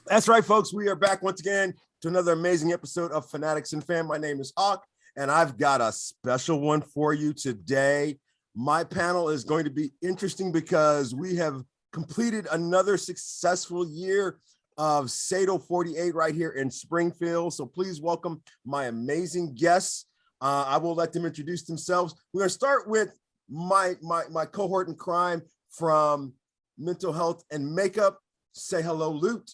That's right, folks. We are back once again to another amazing episode of Fanatics and Fan. My name is Hawk, and I've got a special one for you today. My panel is going to be interesting because we have completed another successful year of Sato 48 right here in Springfield. So please welcome my amazing guests. I will let them introduce themselves. We're going to start with my cohort in crime from Mental Health and Makeup. Say hello, Lute.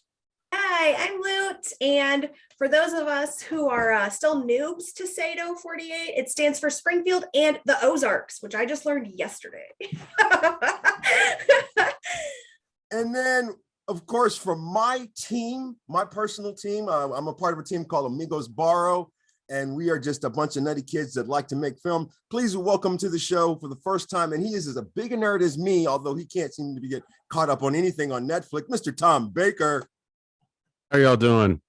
Hi, I'm Lute, and for those of us who are still noobs to Sato 48, it stands for Springfield and the Ozarks, which I just learned yesterday. And then, of course, from my team, my personal team, I'm a part of a team called Amigos Borrow, and we are just a bunch of nutty kids that like to make film. Please welcome to the show for the first time, and he is as a big a nerd as me, although he can't seem to get caught up on anything on Netflix, Mr. Tom Baker. How y'all doing?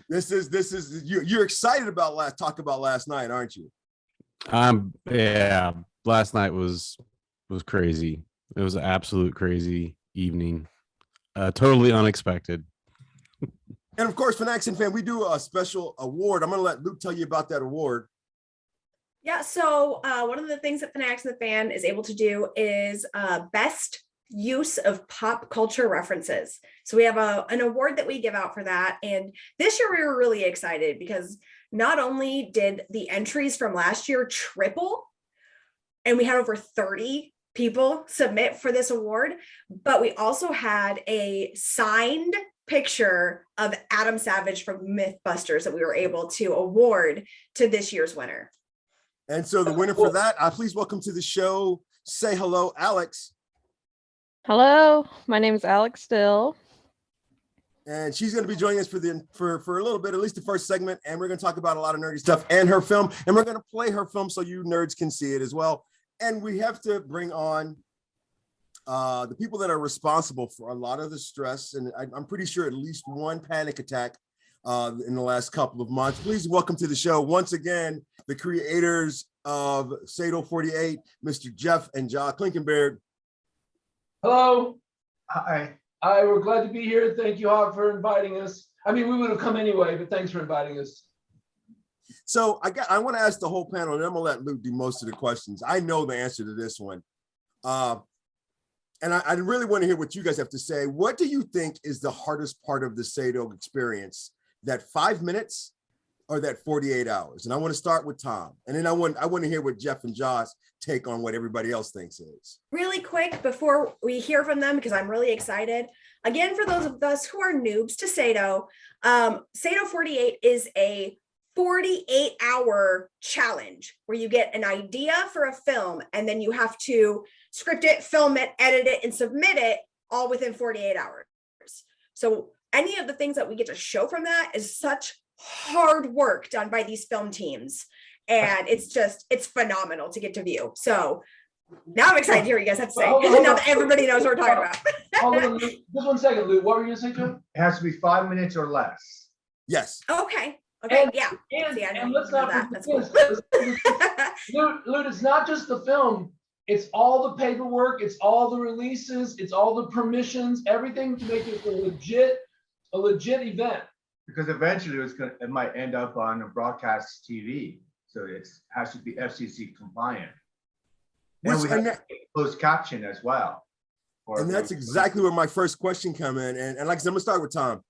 This is you're excited about last night, aren't you? Yeah. Last night was crazy. It was an absolute crazy evening. Totally unexpected. And of course, Fanatics and Fan, we do a special award. I'm going to let Luke tell you about that award. Yeah, so one of the things that Fanatics and the Fan is able to do is best use of pop culture references. So we have an award that we give out for that. And this year we were really excited because not only did the entries from last year triple, and we had over 30 people submit for this award, but we also had a signed picture of Adam Savage from Mythbusters that we were able to award to this year's winner. And so the winner for that, please welcome to the show. Say hello, Alex. Hello, my name is Alex Still. And she's going to be joining us for a little bit, at least the first segment. And we're going to talk about a lot of nerdy stuff and her film. And we're going to play her film so you nerds can see it as well. And we have to bring on the people that are responsible for a lot of the stress. And I'm pretty sure at least one panic attack in the last couple of months. Please welcome to the show once again, the creators of Sato 48, Mr. Jeff and Ja Klinkenberg. Hello. Hi. We're glad to be here. Thank you, Hawk, for inviting us. I mean, we would have come anyway, but thanks for inviting us. So I want to ask the whole panel, and I'm gonna let Luke do most of the questions. I know the answer to this one. And I really want to hear what you guys have to say. What do you think is the hardest part of the Sato experience? That 5 minutes or that 48 hours? And I want to start with Tom. And then I want to hear what Jeff and Josh take on what everybody else thinks is. Really quick before we hear from them, because I'm really excited. Again, for those of us who are noobs to Sato, Sato 48 is a 48-hour challenge where you get an idea for a film and then you have to script it, film it, edit it, and submit it all within 48 hours. So any of the things that we get to show from that is such hard work done by these film teams. And it's phenomenal to get to view. So now I'm excited to hear what you guys have to say. Now that everybody knows what we're talking about. Hold on, Luke. Just 1 second, Luke. What were you going to say, Joe? It has to be 5 minutes or less. Yes. Okay, yeah. And let's not that. That's cool. Luke, it's not just the film. It's all the paperwork. It's all the releases. It's all the permissions. Everything to make it a legit event. Because eventually it might end up on a broadcast TV. So it has to be FCC compliant. And we have closed caption as well. And that's exactly where my first question come in. And like I said, I'm gonna start with Tom.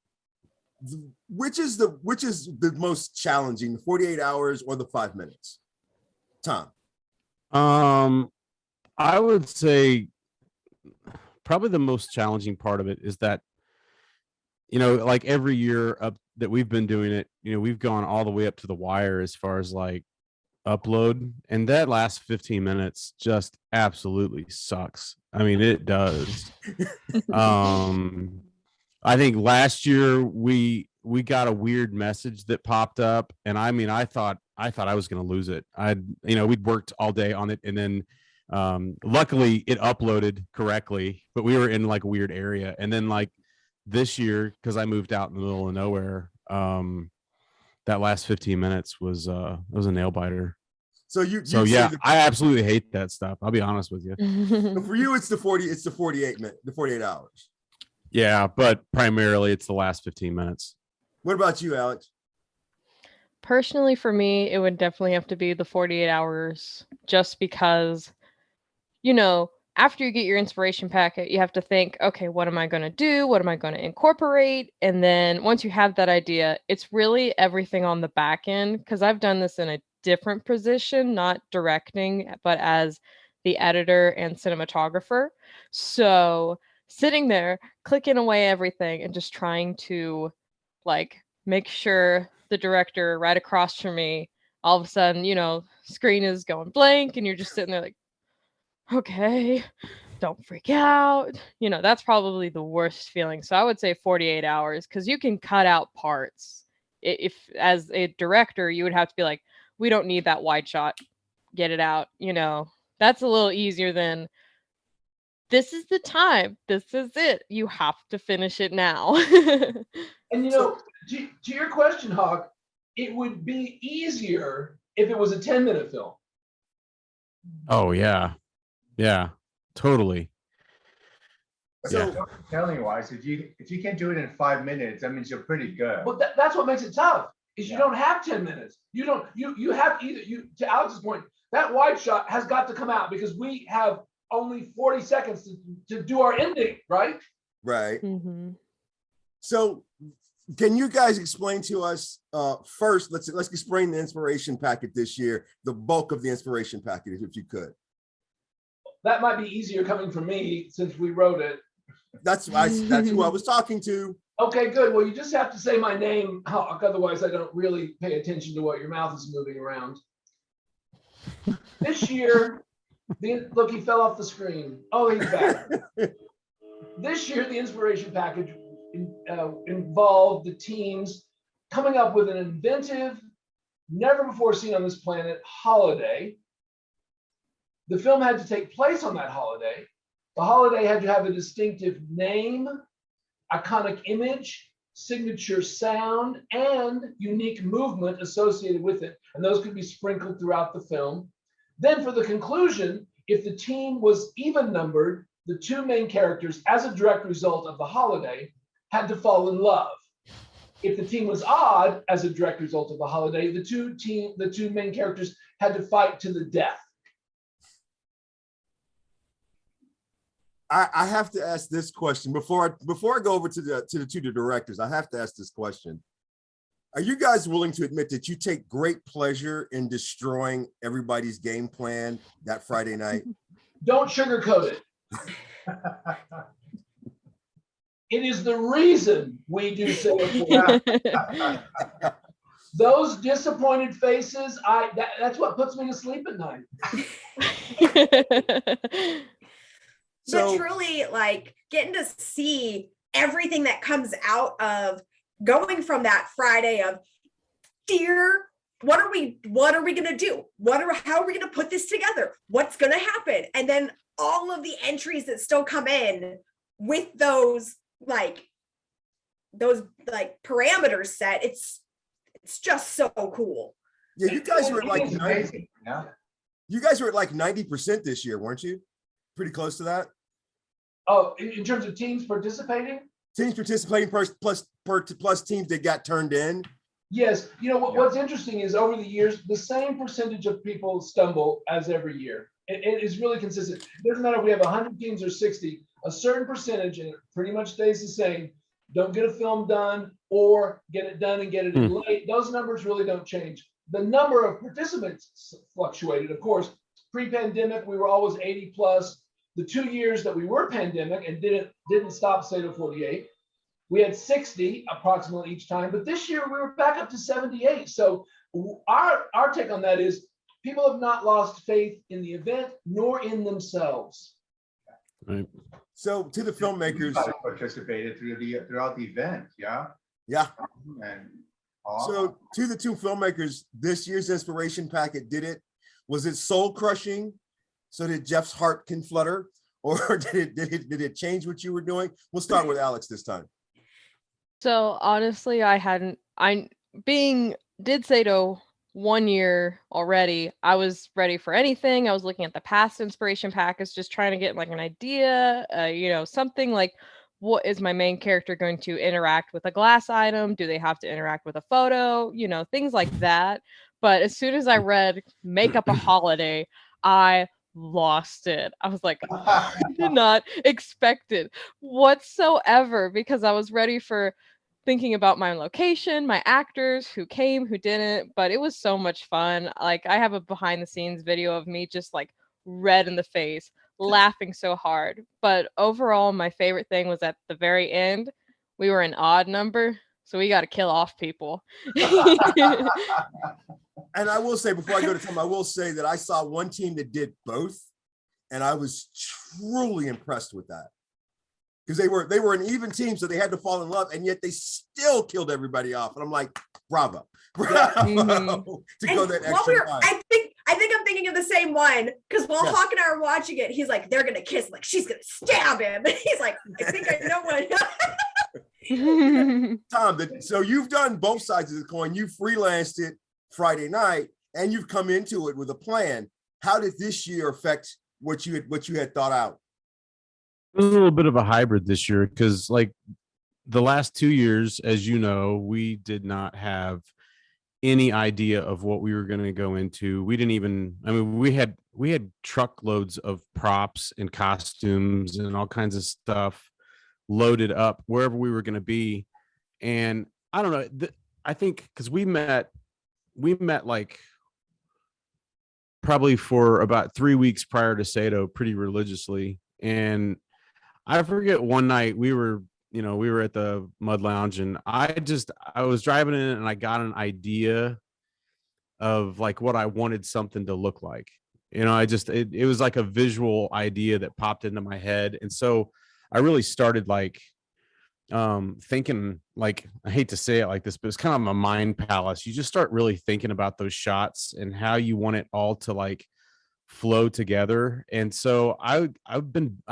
Which is the most challenging, the 48 hours or the 5 minutes? Tom. I would say probably the most challenging part of it is that, like every year that we've been doing it, we've gone all the way up to the wire as far as like upload, and that last 15 minutes just absolutely sucks. I mean, it does. I think last year we got a weird message that popped up, and I mean, I thought I was going to lose it. We'd worked all day on it, and then luckily it uploaded correctly, but we were in like a weird area. And then like this year, because I moved out in the middle of nowhere, that last 15 minutes was a nail biter. So I absolutely hate that stuff. I'll be honest with you. For you, it's the 48 hours. Yeah, but primarily it's the last 15 minutes. What about you, Alex? Personally, for me, it would definitely have to be the 48 hours just because, after you get your inspiration packet, you have to think, okay, what am I going to do? What am I going to incorporate? And then once you have that idea, it's really everything on the back end. Because I've done this in a different position, not directing, but as the editor and cinematographer. So sitting there, clicking away everything and just trying to make sure the director right across from me, all of a sudden, screen is going blank and you're just sitting there like, okay, don't freak out. That's probably the worst feeling. So I would say 48 hours because you can cut out parts. If as a director, you would have to be like, we don't need that wide shot. Get it out. That's a little easier than this is the time. This is it. You have to finish it now. And to your question, Hawk, it would be easier if it was a 10-minute film. Oh yeah. Yeah, totally. So telling wise, if you can't do it in 5 minutes, that means you're pretty good. But that's what makes it tough. Is you don't have 10 minutes. You have to Alex's point, that wide shot has got to come out because we have only 40 seconds to do our ending, right? Right. Mm-hmm. So can you guys explain to us first, let's explain the inspiration packet this year, the bulk of the inspiration packet, if you could. That might be easier coming from me since we wrote it. That's who I was talking to. Okay, good. Well, you just have to say my name, Hawk, otherwise I don't really pay attention to what your mouth is moving around. This year, look, he fell off the screen. Oh, he's back. This year, the inspiration package involved the teams coming up with an inventive, never before seen on this planet holiday. The film had to take place on that holiday. The holiday had to have a distinctive name, iconic image, signature sound, and unique movement associated with it. And those could be sprinkled throughout the film. Then for the conclusion, if the team was even numbered, the two main characters, as a direct result of the holiday, had to fall in love. If the team was odd, as a direct result of the holiday, the two main characters had to fight to the death. I have to ask this question before I go over to the two directors. I have to ask this question. Are you guys willing to admit that you take great pleasure in destroying everybody's game plan that Friday night? Don't sugarcoat it. It is the reason we do so. Those disappointed faces, that's what puts me to sleep at night. But truly, getting to see everything that comes out of going from that Friday of, dear, what are we going to do? How are we going to put this together? What's going to happen? And then all of the entries that still come in with those parameters set, it's just so cool. Yeah, you guys were at amazing. Yeah. You guys were at 90% this year, weren't you? Pretty close to that. Oh, in terms of teams participating? Teams participating plus teams that got turned in. Yes. What's interesting is over the years, the same percentage of people stumble as every year. It is really consistent. It doesn't matter if we have 100 teams or 60, a certain percentage, and it pretty much stays the same, don't get a film done or get it done and get it in late. Those numbers really don't change. The number of participants fluctuated, of course. Pre-pandemic, we were always 80 plus. The 2 years that we were pandemic and didn't stop Sato 48, we had 60 approximately each time. But this year we were back up to 78. So our take on that is people have not lost faith in the event nor in themselves. Right. So to the filmmakers, participated throughout the event, yeah. And so to the two filmmakers, this year's inspiration packet was it soul crushing so that Jeff's heart can flutter, or did it change what you were doing? We'll start with Alex this time. So honestly, did Sato 1 year already. I was ready for anything. I was looking at the past inspiration packets, just trying to get an idea, something what is my main character going to interact with a glass item? Do they have to interact with a photo? You know, things like that. But as soon as I read make up a holiday, I lost it. I was like, I did not expect it whatsoever, because I was ready for thinking about my location, my actors, who came, who didn't, but it was so much fun. Like, I have a behind the scenes video of me just like red in the face, laughing so hard. But overall, my favorite thing was at the very end, we were an odd number, so we got to kill off people. And I will say, before I go to Tom, I will say that I saw one team that did both, and I was truly impressed with that, because they were an even team, so they had to fall in love, and yet they still killed everybody off. And I'm like, bravo, bravo to go that extra mile. I think I'm thinking of the same one, because while Yes. Hawk and I are watching it, he's like, they're gonna kiss, like she's gonna stab him. He's like, I think I know what. Tom, so you've done both sides of the coin. You freelanced it Friday night, and you've come into it with a plan. How did this year affect what you had thought out? It was a little bit of a hybrid this year, because like the last 2 years, as you know, we did not have any idea of what we were going to go into. We didn't even, I mean, we had truckloads of props and costumes and all kinds of stuff loaded up wherever we were going to be. And I don't know, I think because we met like probably for about 3 weeks prior to Sato pretty religiously. And I forget, one night we were at the Mud Lounge, and I was driving in, and I got an idea of like what I wanted something to look like. You know, it was like a visual idea that popped into my head. And so I really started like thinking, like, I hate to say it like this, but it's kind of a mind palace. You just start really thinking about those shots and how you want it all to like flow together. And so I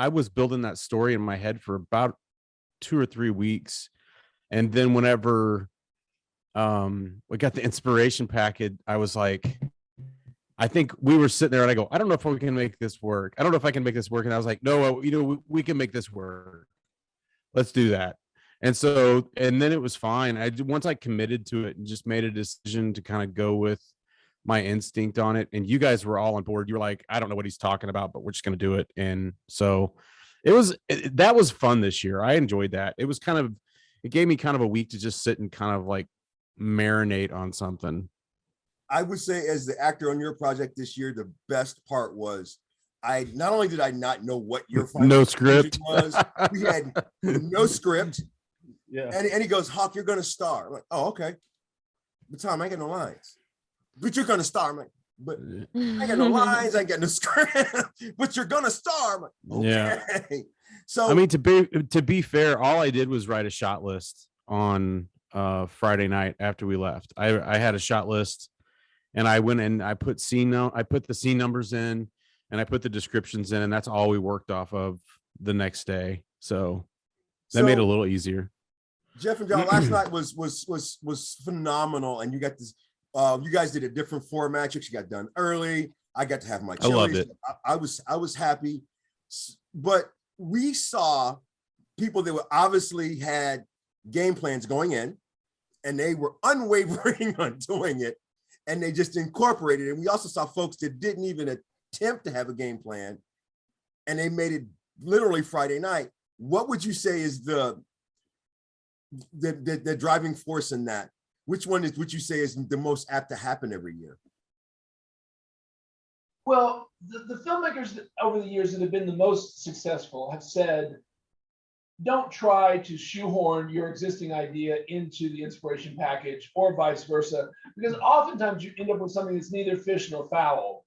was building that story in my head for about 2 or 3 weeks. And then whenever we got the inspiration packet, I was like, I think we were sitting there and I go, I don't know if we can make this work. I don't know if I can make this work. And I was like, no, we can make this work. Let's do that. And so, and then it was fine. Once I committed to it and just made a decision to kind of go with my instinct on it, and you guys were all on board. You were like, I don't know what he's talking about, but we're just going to do it. And so that was fun this year. I enjoyed that. It gave me kind of a week to just sit and kind of like marinate on something. I would say, as the actor on your project this year, the best part was not only did I not know what your final no script was, we had no script. Yeah. And he goes, Hawk, you're gonna star. I'm like, oh, okay. But Tom, I ain't got no lines. But you're gonna star. I'm like, but I ain't got no lines, I ain't got no script, but you're gonna star. I'm like, okay. Yeah. So I mean, to be fair, all I did was write a shot list on Friday night after we left. I had a shot list, and I went and I put the scene numbers in, and I put the descriptions in, and that's all we worked off of the next day. So that made it a little easier. Jeff and John, last night was phenomenal, and you got this. You guys did a different format. You got done early. I got to have my chili. I loved it. I was happy, but we saw people that were obviously had game plans going in, and they were unwavering on doing it, and they just incorporated it. And we also saw folks that didn't even attempt to have a game plan, and they made it literally Friday night. What would you say is the driving force in that? Which one would you say is the most apt to happen every year? Well, the filmmakers that, over the years, that have been the most successful have said, don't try to shoehorn your existing idea into the inspiration package or vice versa, because oftentimes you end up with something that's neither fish nor fowl.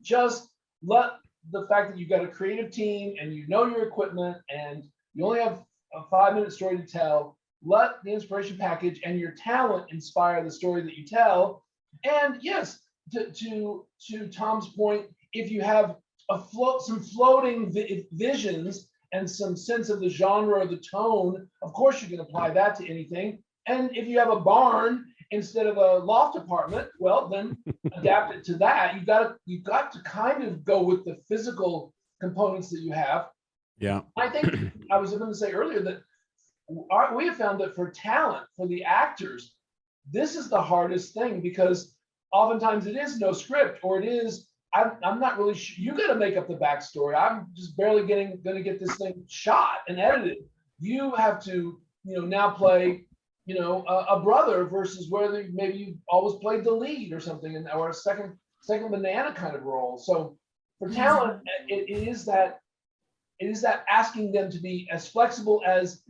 Just let the fact that you've got a creative team and you know your equipment and you only have a 5-minute story to tell, let the inspiration package and your talent inspire the story that you tell. And yes, to Tom's point, if you have some floating visions and some sense of the genre or the tone, of course you can apply that to anything. And if you have a barn instead of a loft apartment, well, then adapt it to that. You've got to kind of go with the physical components that you have. Yeah. I think I was going to say earlier that we have found that for talent, for the actors, this is the hardest thing because oftentimes it is no script, or it is, I'm not really sure. You got to make up the backstory. I'm just barely going to get this thing shot and edited. You have to, now play, a brother versus where maybe you always played the lead or something, or a second banana kind of role. So for talent, it is that asking them to be as flexible as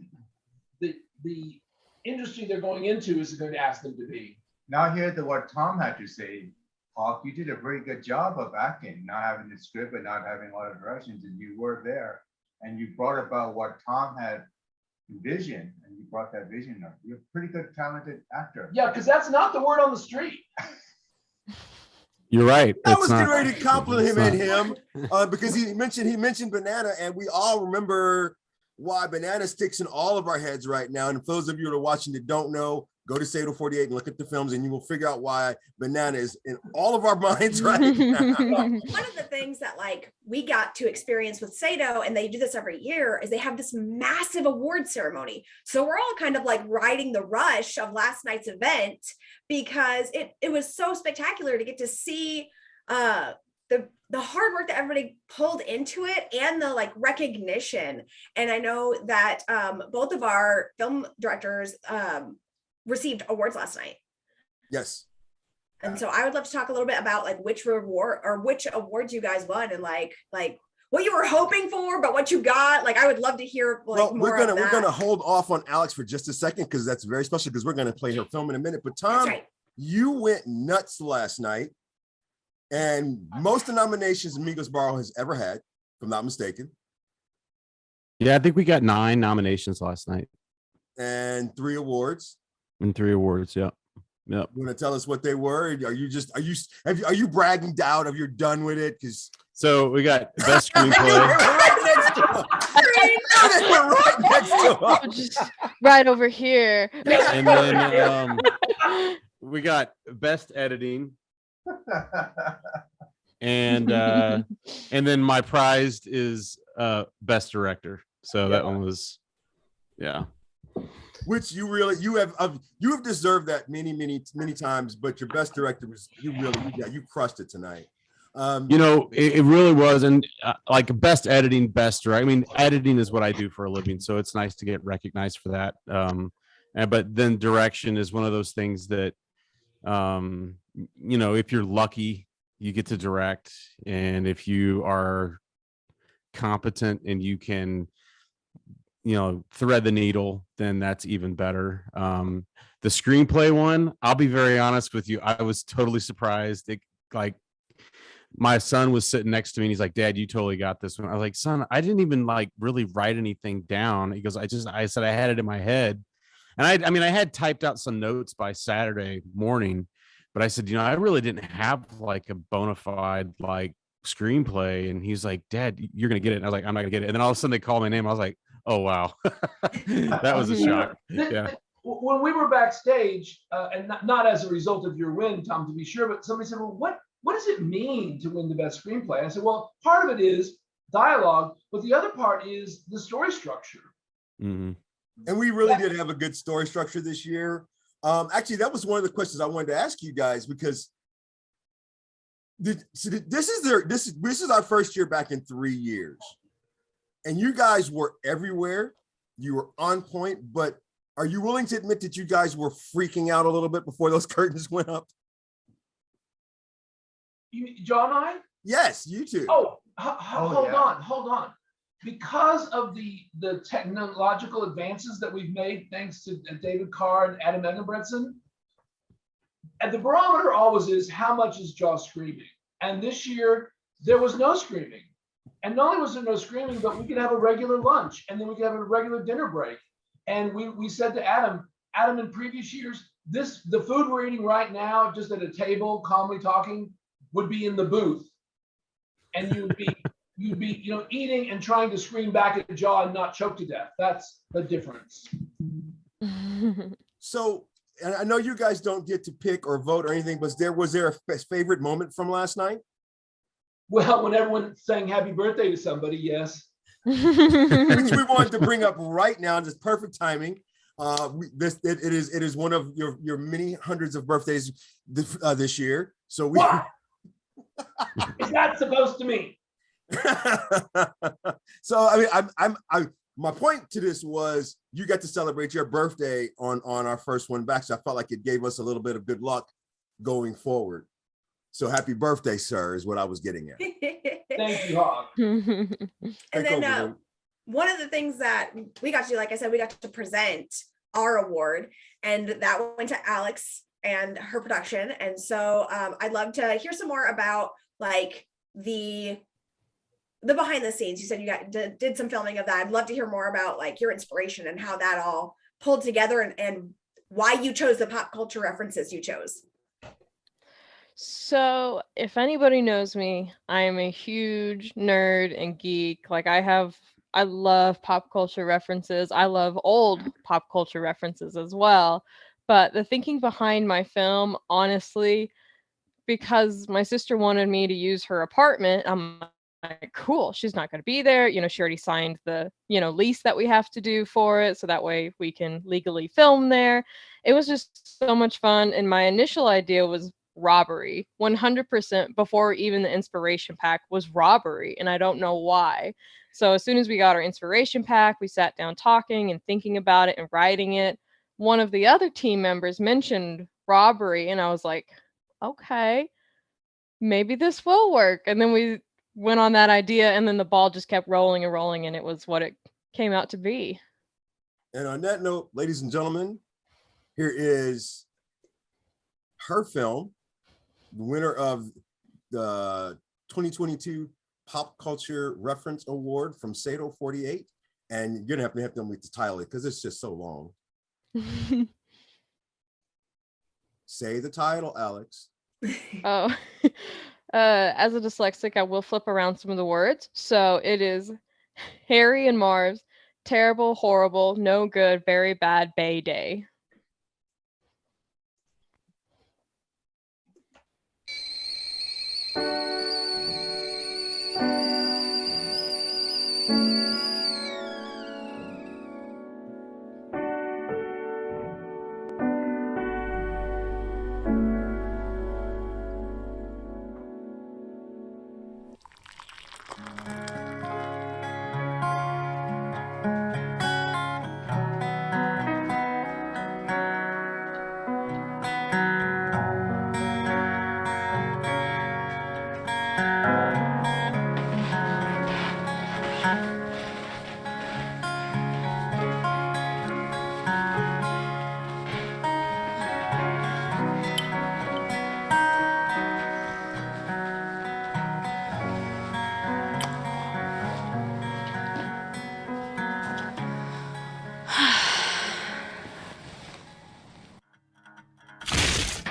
the industry they're going into is going to ask them to be. Now hear what Tom had to say. Hawk, you did a very good job of acting, not having the script and not having a lot of directions, and you were there and you brought about what Tom had envisioned, and you brought that vision up. You're a pretty good, talented actor. Yeah, because that's not the word on the street. You're right. I was getting ready to compliment him because he mentioned banana, and we all remember why banana sticks in all of our heads right now. And for those of you that are watching that don't know, go to Sato 48 and look at the films, and you will figure out why banana is in all of our minds right now. One of the things that we got to experience with Sato, and they do this every year, is they have this massive award ceremony. So we're all kind of riding the rush of last night's event because it was so spectacular to get to see the hard work that everybody pulled into it and the recognition. And I know that both of our film directors received awards last night. Yes. And so I would love to talk a little bit about which reward or which awards you guys won and what you were hoping for, but what you got. I would love to hear more we're of that. We're gonna hold off on Alex for just a second because that's very special because we're gonna play her film in a minute. But Tom, right. You went nuts last night, and most of the nominations Amigos Barrow has ever had, if I'm not mistaken. Yeah, I think we got 9 nominations last night. And 3 awards. And 3 awards, yeah. Yep. You want to tell us what they were? Are you bragging out of you're done with it? Because so we got best screenplay. right next to him. Just right over here. And then we got best editing. And then my prized is best director. So that one was, yeah. Which you have deserved that many times, but your best director was you crushed it tonight. It really was, and best editing, best director. I mean, editing is what I do for a living, so it's nice to get recognized for that. But then direction is one of those things that, if you're lucky, you get to direct, and if you are competent and you can thread the needle, then that's even better. The screenplay one, I'll be very honest with you, I was totally surprised. My son was sitting next to me and he's like, Dad, you totally got this one. I was like, son, I didn't even really write anything down. He goes, I said I had it in my head. And I had typed out some notes by Saturday morning, but I said, I really didn't have a bona fide screenplay. And he's like, Dad, you're gonna get it. And I was like, I'm not gonna get it. And then all of a sudden they called my name. I was like, oh wow. That was a shock. Yeah. When we were backstage, and not as a result of your win, Tom, to be sure, but somebody said, well, what does it mean to win the best screenplay? I said, well, part of it is dialogue, but the other part is the story structure. Mm-hmm. And we really did have a good story structure this year. Actually, that was one of the questions I wanted to ask you guys, because this is our first year back in 3 years. And you guys were everywhere. You were on point, but are you willing to admit that you guys were freaking out a little bit before those curtains went up? John and I? Yes, you two. Hold on. Because of the technological advances that we've made, thanks to David Carr and Adam Egenbretson, and the barometer always is how much is Jaw screaming. And this year, there was no screaming. And not only was there no screaming, but we could have a regular lunch, and then we could have a regular dinner break. And we said to Adam, in previous years, the food we're eating right now, just at a table, calmly talking, would be in the booth. And you'd be eating and trying to scream back at Jaw and not choke to death. That's the difference. So, and I know you guys don't get to pick or vote or anything, but was there a favorite moment from last night? Well, when everyone sang happy birthday to somebody, yes. which we wanted to bring up right now. Just perfect timing. It is one of your many hundreds of birthdays this year. So we. What is that supposed to mean? So I mean, my point to this was you got to celebrate your birthday on our first one back. So I felt like it gave us a little bit of good luck going forward. So happy birthday, sir, is what I was getting at. Thank you, Hawk. And then one of the things that we got to do, like I said, we got to present our award, and that went to Alex and her production. And so I'd love to hear some more about like the behind the scenes. You said you did some filming of that. I'd love to hear more about like your inspiration and how that all pulled together, and why you chose the pop culture references you chose. So if anybody knows me, I am a huge nerd and geek. Like I love pop culture references. I love old pop culture references as well. But the thinking behind my film, honestly, because my sister wanted me to use her apartment, I'm like, cool, she's not going to be there. She already signed the, lease that we have to do for it. So that way we can legally film there. It was just so much fun. And my initial idea was robbery. 100% before even the inspiration pack was robbery. And I don't know why. So as soon as we got our inspiration pack, we sat down talking and thinking about it and writing it. One of the other team members mentioned robbery, and I was like, okay, maybe this will work. And then we went on that idea, and then the ball just kept rolling and rolling, and it was what it came out to be. And on that note, ladies and gentlemen, here is her film, the winner of the 2022 Pop Culture Reference Award from Sato 48. And you're gonna have to help them with the title because it's just so long. Say the title, Alex. Oh, as a dyslexic, I will flip around some of the words. So it is Harry and Marv's Terrible, Horrible, No Good, Very Bad Bay Day.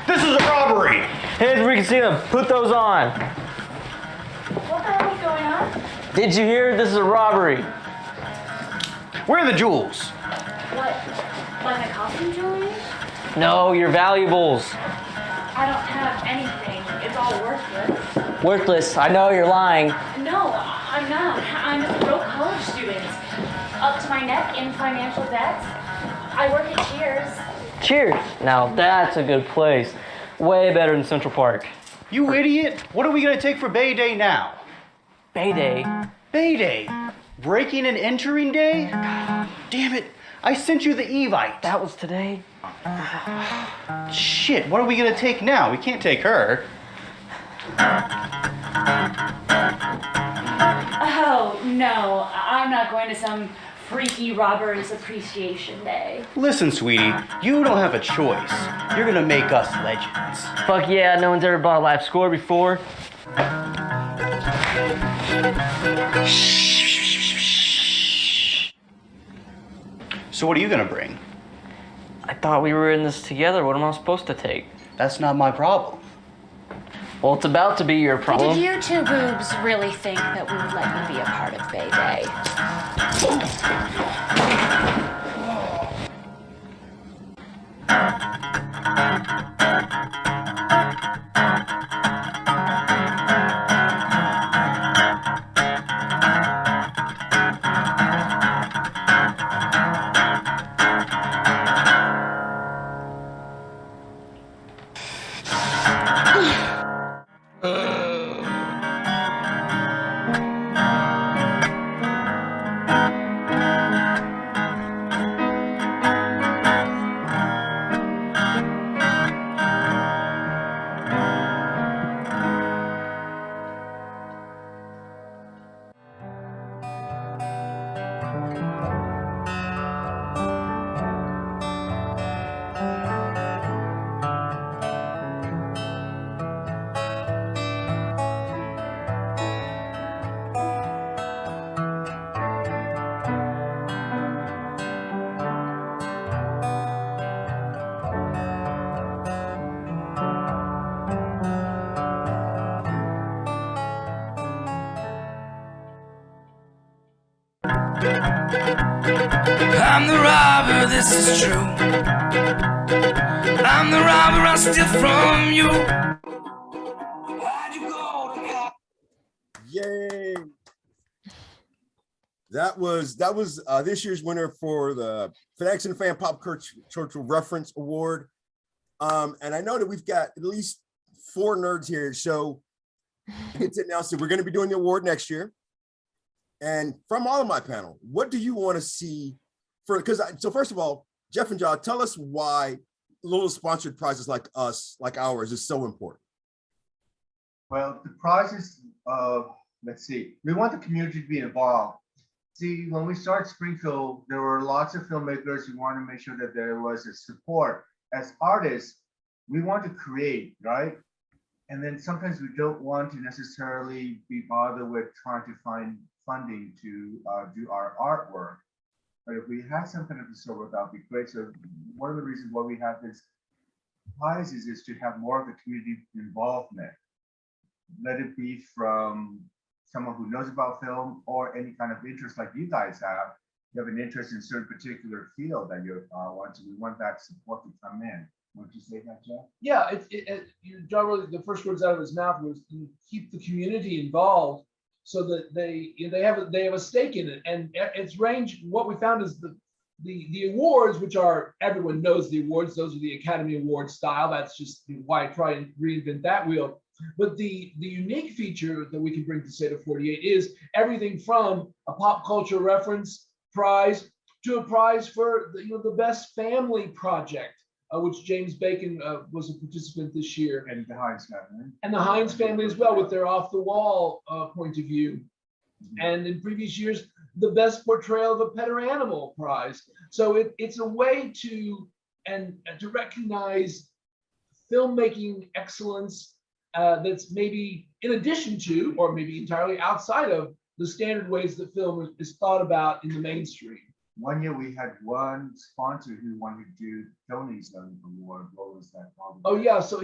This is a robbery! Hands we can see them. Put those on. What the hell is going on? Did you hear? This is a robbery. Where are the jewels? What? Like my costume jewelry? No, your valuables. I don't have anything. It's all worthless. Worthless. I know you're lying. No, I'm not. I'm a broke college student. Up to my neck in financial debt. I work at Cheers. Cheers. Now that's a good place. Way better than Central Park. You idiot! What are we gonna take for Bay Day now? Bay Day. Bay Day? Breaking and entering day? Damn it! I sent you the Evite. That was today. Shit, what are we gonna take now? We can't take her. Oh, no. I'm not going to some freaky robbers appreciation day. Listen, sweetie, you don't have a choice. You're gonna make us legends. Fuck yeah, no one's ever bought a live score before. So what are you gonna bring? I thought we were in this together. What am I supposed to take? That's not my problem. Well, it's about to be your problem. Did you two boobs really think that we would let you be a part of Bay Day? I'm the robber, this is true. I'm the robber, I'll steal from you. Why'd you go to cop? Yay! That was this year's winner for the Fanatics and Fan Pop Cultural Reference Award. And I know that we've got at least 4 nerds here. So I get to announce that we're going to be doing the award next year. And from all of my panel, what do you want to see so first of all, Jeff and John, tell us why little sponsored prizes like ours is so important. Well, the prizes, let's see, we want the community to be involved. See, when we started Springfield, there were lots of filmmakers who wanted to make sure that there was a support. As artists, we want to create, right? And then sometimes we don't want to necessarily be bothered with trying to find funding to do our artwork. But if we had some kind of a support, that would be great. So one of the reasons why we have this prizes is to have more of the community involvement. Let it be from someone who knows about film or any kind of interest like you guys have. You have an interest in a certain particular field that you want to. We want that support to come in. Would you say that, Jeff? Yeah, John, really, the first words out of his mouth was keep the community involved so that they have a stake in it. And it's range. What we found is the awards, which are, everyone knows the awards. Those are the Academy Award style. That's just why I try and reinvent that wheel. But the unique feature that we can bring to Sato 48 is everything from a pop culture reference prize to a prize for the best family project, which James Bacon was a participant this year. And the Hines family. And the Hines family as well, with their off the wall point of view. And in previous years, the best portrayal of a pet or animal prize. So it's a way to recognize filmmaking excellence that's maybe in addition to, or maybe entirely outside of, the standard ways that film is thought about in the mainstream. One year we had one sponsor who wanted to do Tony's award. What was that called? Oh yeah, so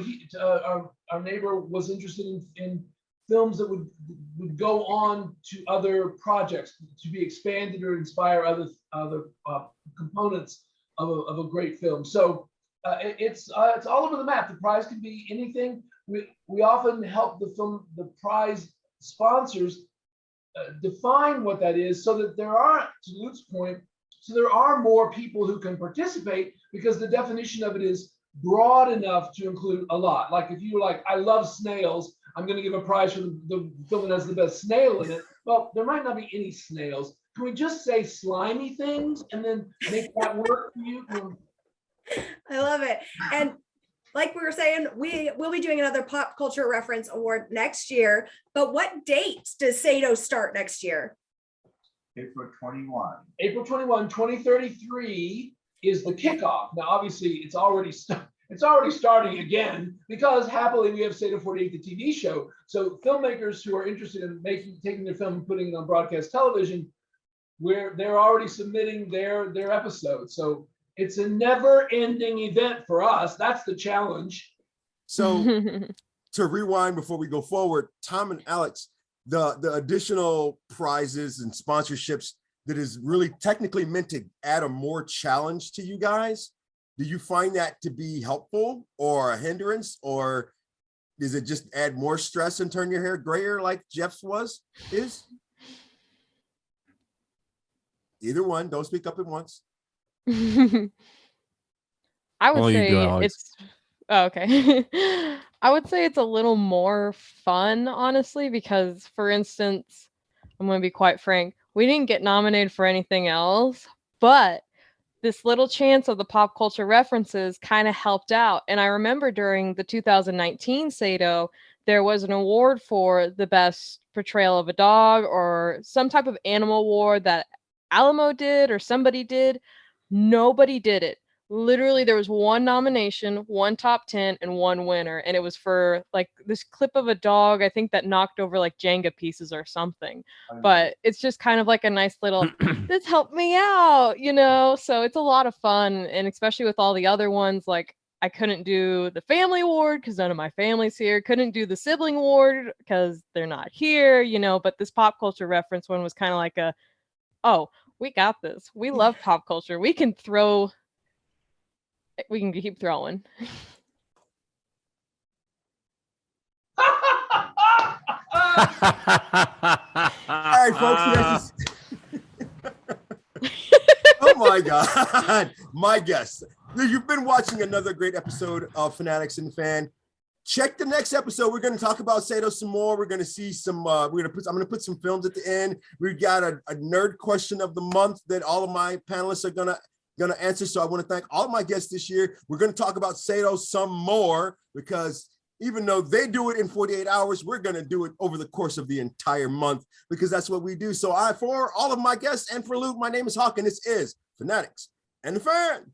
our neighbor was interested in films that would go on to other projects to be expanded or inspire other components of a great film. So it's all over the map. The prize can be anything. We often help the prize sponsors define what that is, so that there are, to Luke's point, so there are more people who can participate, because the definition of it is broad enough to include a lot. Like if you were like, I love snails, I'm going to give a prize for the film that has the best snail in it. Well, there might not be any snails. Can we just say slimy things and then make that work for you? I love it. And like we were saying, we will be doing another pop culture reference award next year. But what dates does Sato start next year? April 21. April 21, 2033 is the kickoff. Now, obviously, it's already starting again, because happily we have Sato 48, the TV show. So filmmakers who are interested in taking their film and putting it on broadcast television, they're already submitting their episodes. So it's a never-ending event for us. That's the challenge. So to rewind before we go forward, Tom and Alex, the additional prizes and sponsorships that is really technically meant to add a more challenge to you guys, do you find that to be helpful or a hindrance, or does it just add more stress and turn your hair grayer like Jeff's is? Either one, don't speak up at once. I would Well, you say go, Alex. it's okay. I would say it's a little more fun, honestly, because, for instance, I'm going to be quite frank, we didn't get nominated for anything else, but this little chance of the pop culture references kind of helped out. And I remember during the 2019 Sato, there was an award for the best portrayal of a dog or some type of animal award that Alamo did or somebody did. Nobody did it. Literally, there was one nomination, one top 10, and one winner. And it was for like this clip of a dog, I think, that knocked over like Jenga pieces or something. But it's just kind of like a nice little, this helped me out, So it's a lot of fun. And especially with all the other ones, like I couldn't do the family award because none of my family's here. Couldn't do the sibling award because they're not here, But this pop culture reference one was kind of like oh, We got this. We love pop culture. We can throw. We can keep throwing. All right, folks. Oh my God. My guest. You've been watching another great episode of Fanatics and Fan. Check the next episode. We're going to talk about Sato some more. We're going to see some, I'm going to put some films at the end. We've got a nerd question of the month that all of my panelists are going to answer. So I want to thank all of my guests this year. We're going to talk about Sato some more because even though they do it in 48 hours, we're going to do it over the course of the entire month because that's what we do. So for all of my guests and for Luke, my name is Hawk and this is Fanatics and the Fan.